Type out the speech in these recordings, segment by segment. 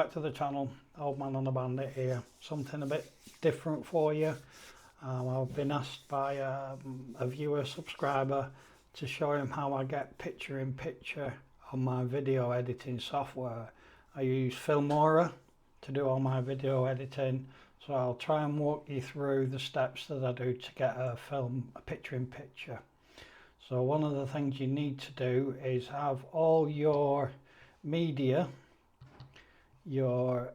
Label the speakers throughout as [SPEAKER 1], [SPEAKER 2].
[SPEAKER 1] Back to the channel, Old Man on a Bandit here. Something a bit different for you. I've been asked by a viewer subscriber to show him how I get picture-in-picture on my video editing software. I use Filmora to do all my video editing, so I'll try and walk you through the steps that I do to get a picture-in-picture. So one of the things you need to do is have all your media, your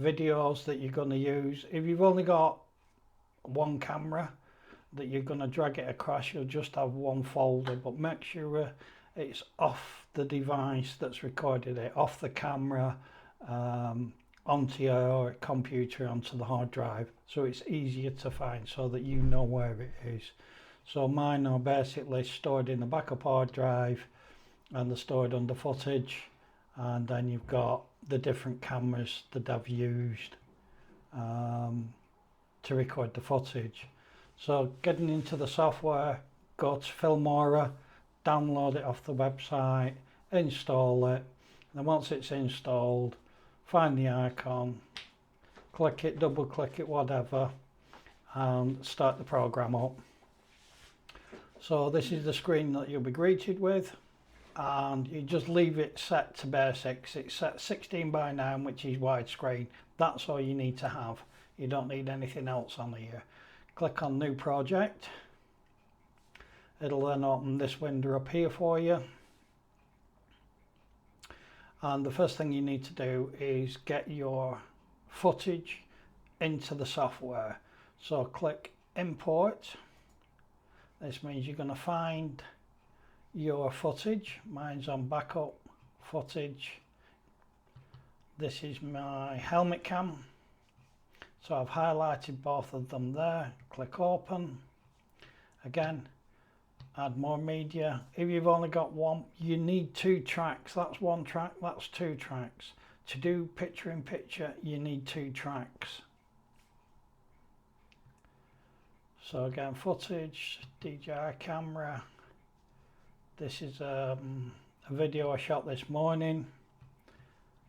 [SPEAKER 1] videos that you're going to use. If you've only got one camera that you're going to drag it across, you'll just have one folder, but make sure it's off the device that's recorded it, off the camera, onto your computer, onto the hard drive, so it's easier to find, so that you know where it is. So mine are basically stored in the backup hard drive, and they're stored under footage, and then you've got the different cameras that I've used to record the footage. So getting into the software, go to Filmora, download it off the website, install it, and once it's installed, find the icon, click it, double click it, whatever, and start the program up. So this is the screen that you'll be greeted with, and you just leave it set to basics. It's set 16:9, which is widescreen. That's all you need to have. You don't need anything else on here. Click on New Project. It'll then open this window up here for you. And the first thing you need to do is get your footage into the software. So click Import. This means you're going to find your footage. Mine's on backup footage. This is my helmet cam, so I've highlighted both of them there. Click open. Again, add more media. If you've only got one, you need 2 tracks. That's 1 track, that's 2 tracks. To do picture-in-picture, you need 2 tracks. So again, footage, DJI camera. This is a video I shot this morning,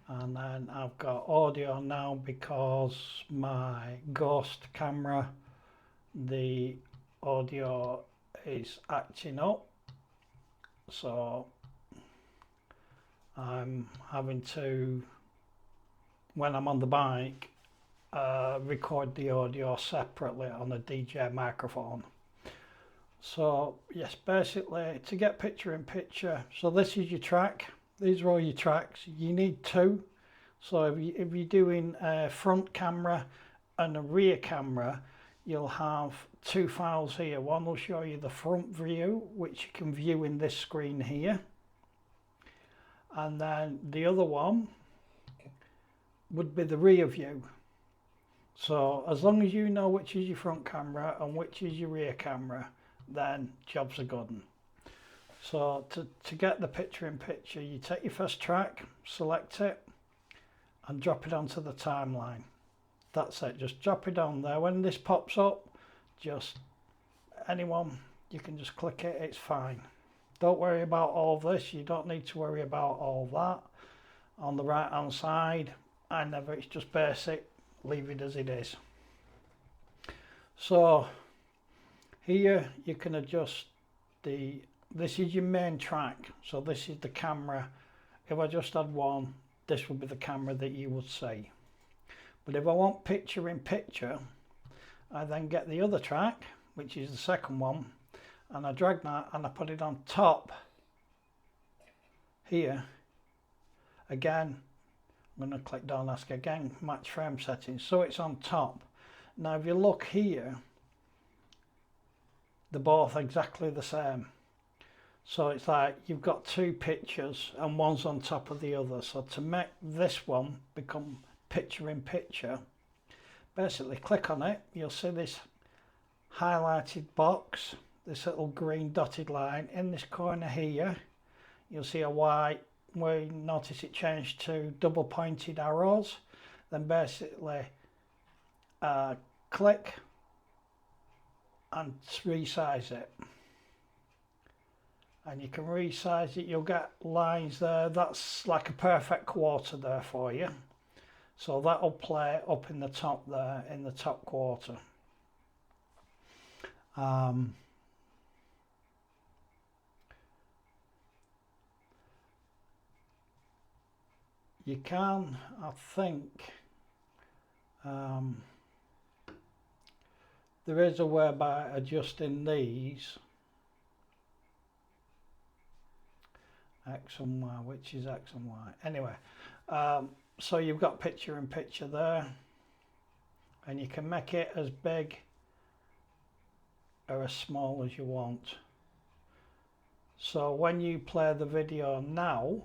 [SPEAKER 1] and then I've got audio now because my Ghost camera, the audio is acting up, so I'm having to, when I'm on the bike, record the audio separately on a DJI microphone. So yes, basically to get picture-in-picture, so this is your track, these are all your tracks. You need 2. So if you're doing a front camera and a rear camera, you'll have 2 files here. One will show you the front view, which you can view in this screen here, and then the other one would be the rear view. So as long as you know which is your front camera and which is your rear camera, then jobs are good. So to get the picture-in-picture, you take your first track, select it, and drop it onto the timeline. That's it, just drop it on there. When this pops up, just anyone, you can just click it, it's fine. Don't worry about all this, you don't need to worry about all that. On the right hand side, it's just basic, leave it as it is. So here you can adjust this is your main track, so this is the camera. If I just had one, this would be the camera that you would see. But if I want picture-in-picture, I then get the other track, which is the second one, and I drag that and I put it on top here. Again, I'm going to click Don't Ask Again, match frame settings, so it's on top. Now if you look here, they're both exactly the same. So it's like you've got 2 pictures and one's on top of the other. So to make this one become picture-in-picture, basically click on it, you'll see this highlighted box, this little green dotted line. In this corner here, you'll see a white, where you notice it changed to double pointed arrows. Then basically click and resize it, and you can resize it. You'll get lines there. That's like a perfect quarter there for you. So that'll play up in the top there, in the top quarter. You can, I think, there is a way by adjusting these X and Y, which is X and Y. Anyway, so you've got picture in picture there, and you can make it as big or as small as you want. So when you play the video now,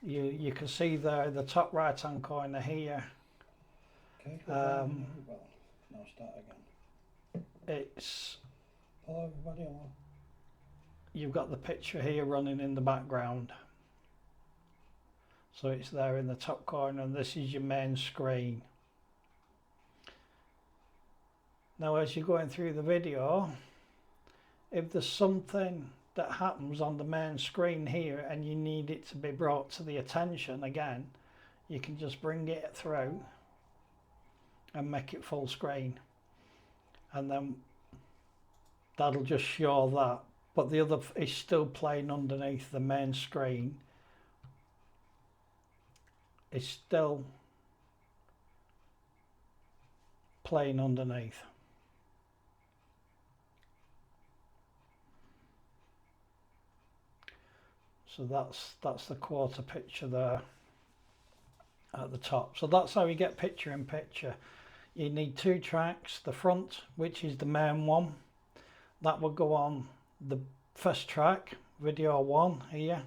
[SPEAKER 1] you can see there the top right hand corner here.
[SPEAKER 2] Okay, well, now start again.
[SPEAKER 1] It's
[SPEAKER 2] Hello everybody.
[SPEAKER 1] You've got the picture here running in the background. So it's there in the top corner, and this is your main screen. Now as you're going through the video, if there's something that happens on the main screen here and you need it to be brought to the attention again, you can just bring it through and make it full screen, and then that'll just show that, but the other is still playing underneath. The main screen is still playing underneath. So that's the quarter picture there at the top. So that's how you get picture in picture. You need two tracks. The front, which is the main one, that will go on the first track, video 1 here,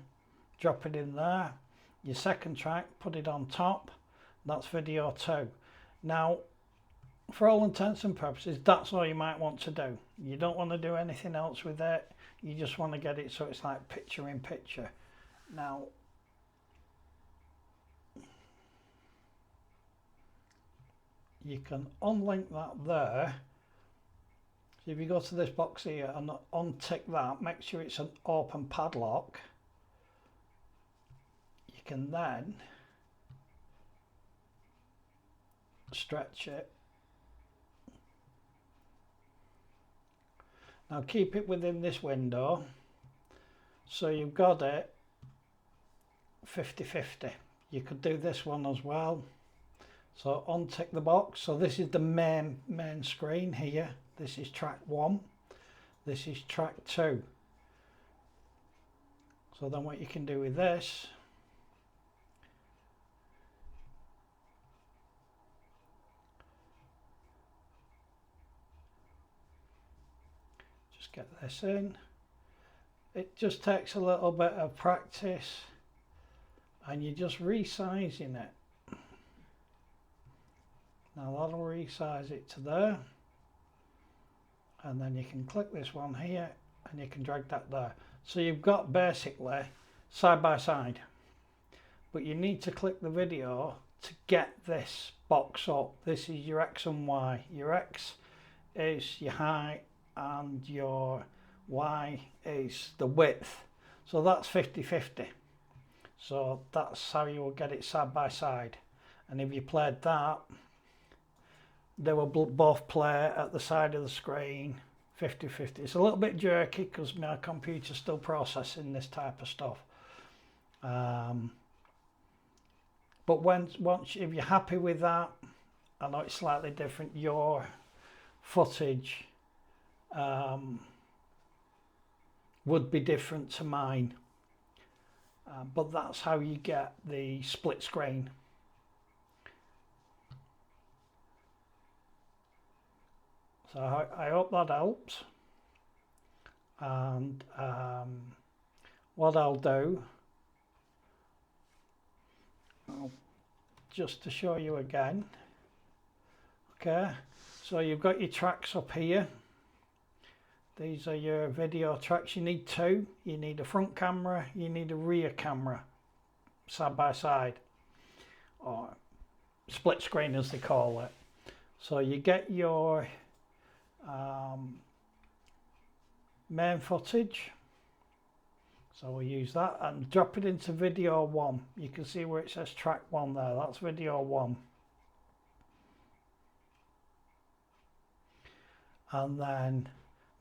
[SPEAKER 1] drop it in there. Your second track, put it on top, that's video 2. Now, for all intents and purposes, that's all you might want to do. You don't want to do anything else with it. You just want to get it so it's like picture in picture. Now, you can unlink that there. So if you go to this box here and untick that, make sure it's an open padlock. You can then stretch it. Now keep it within this window, so you've got it 50-50. You could do this one as well. So untick the box. So this is the main screen here. This is track 1. This is track 2. So then what you can do with this, just get this in. It just takes a little bit of practice, and you're just resizing it. Now that'll resize it to there, and then you can click this one here and you can drag that there. So you've got basically side by side, but you need to click the video to get this box up. This is your X and Y. Your X is your height and your Y is the width. So that's 50-50. So that's how you will get it side by side. And if you played that, they will both play at the side of the screen 50-50. It's a little bit jerky because my computer's still processing this type of stuff. But once if you're happy with that, I know it's slightly different, your footage would be different to mine. But that's how you get the split screen. So I hope that helps. And what I'll do, just to show you again. Okay, so you've got your tracks up here. These are your video tracks. You need two. You need a front camera, you need a rear camera, side by side, or split screen as they call it. So you get your main footage. So we'll use that and drop it into video 1. You can see where it says track 1 there, that's video 1. And then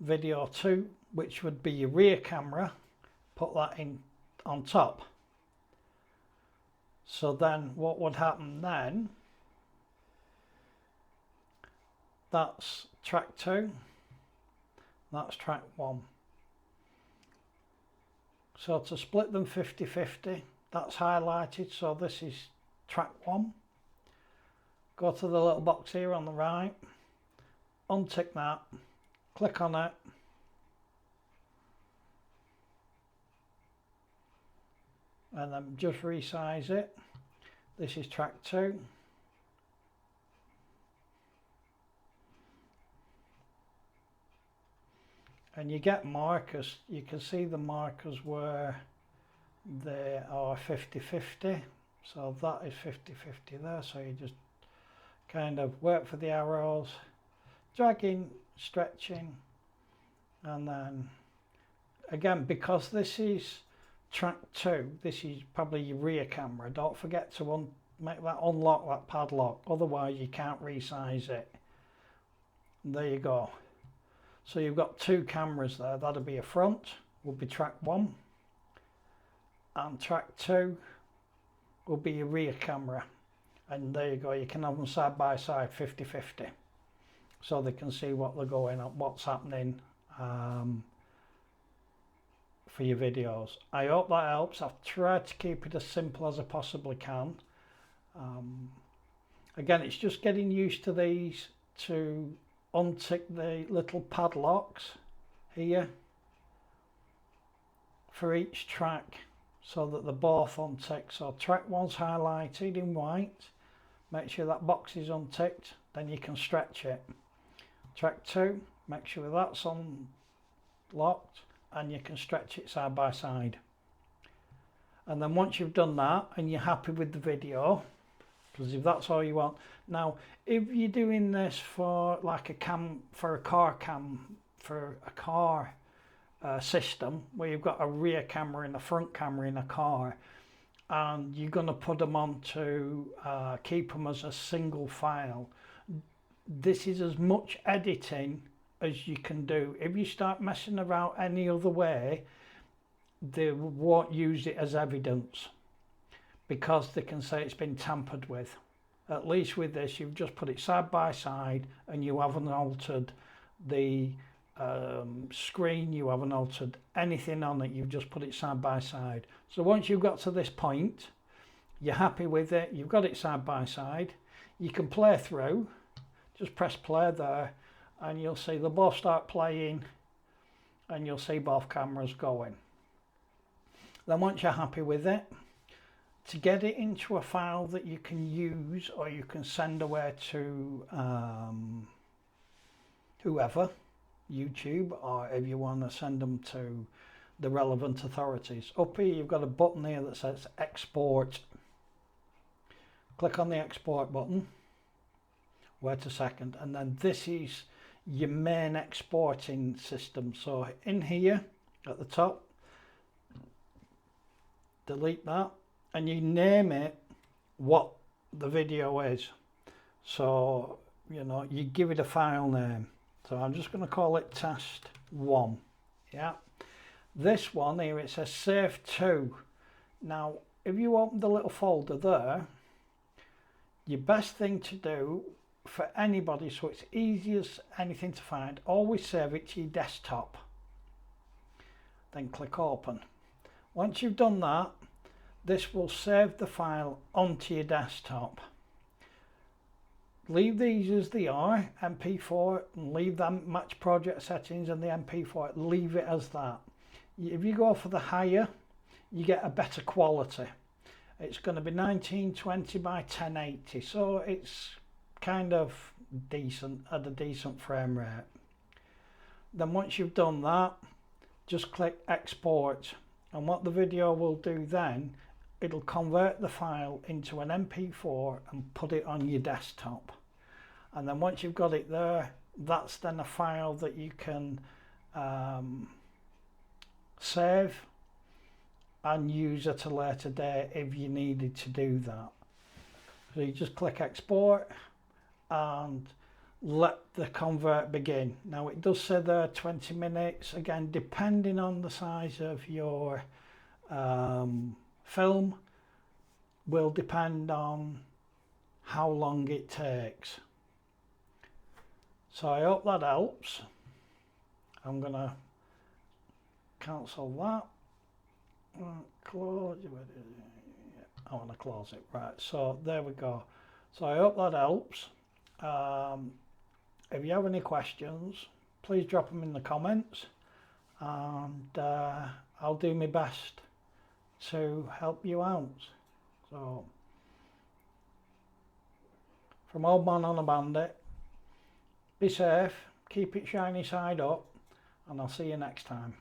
[SPEAKER 1] video 2, which would be your rear camera, put that in on top. So then what would happen then, that's track 2, that's track 1. So to split them 50-50, that's highlighted, so this is track 1. Go to the little box here on the right, untick that, click on it, and then just resize it. This is track 2. And you get markers, you can see the markers where they are 50-50, so that is 50-50 there, so you just kind of work for the arrows, dragging, stretching, and then again, because this is track 2, this is probably your rear camera, don't forget to make that unlock that padlock, otherwise you can't resize it. And there you go. So you've got 2 cameras there, that'll be a front, will be track 1, and track 2 will be your rear camera. And there you go, you can have them side by side 50-50. So they can see what they're going on, what's happening for your videos. I hope that helps. I've tried to keep it as simple as I possibly can. Again, it's just getting used to these to untick the little padlocks here for each track so that they're both unticked. So track 1's highlighted in white, make sure that box is unticked, then you can stretch it. Track 2, make sure that's unlocked and you can stretch it side by side. And then once you've done that and you're happy with the video, because if that's all you want. Now, if you're doing this for like a car system, where you've got a rear camera and a front camera in a car, and you're going to put them on to keep them as a single file, this is as much editing as you can do. If you start messing around any other way, they won't use it as evidence, because they can say it's been tampered with. At least with this, you've just put it side by side and you haven't altered the screen, you haven't altered anything on it, you've just put it side by side. So once you've got to this point, you're happy with it, you've got it side by side, you can play through, just press play there and you'll see they both start playing and you'll see both cameras going. Then once you're happy with it, to get it into a file that you can use or you can send away to whoever, YouTube, or if you want to send them to the relevant authorities. Up here you've got a button here that says export. Click on the export button, wait a second, and then this is your main exporting system. So in here at the top, delete that, and you name it what the video is. So, you know, you give it a file name. So I'm just going to call it test 1. Yeah. This one here, it says save to. Now, if you open the little folder there, your best thing to do for anybody, so it's easy as anything to find, always save it to your desktop. Then click open. Once you've done that, this will save the file onto your desktop. Leave these as they are, MP4, and leave them match project settings and the MP4, leave it as that. If you go for the higher, you get a better quality. It's going to be 1920 by 1080, so it's kind of decent, at a decent frame rate. Then once you've done that, just click export, and what the video will do then, it'll convert the file into an MP4 and put it on your desktop. And then once you've got it there, that's then a file that you can save and use at a later date if you needed to do that. So you just click export and let the convert begin. Now it does say there 20 minutes, again depending on the size of your film will depend on how long it takes. So I hope that helps. I'm gonna cancel that. Close. I want to close it. Right, so there we go. So I hope that helps. If you have any questions, please drop them in the comments, and I'll do my best to help you out. So from Old Man on a Bandit, be safe, keep it shiny side up, and I'll see you next time.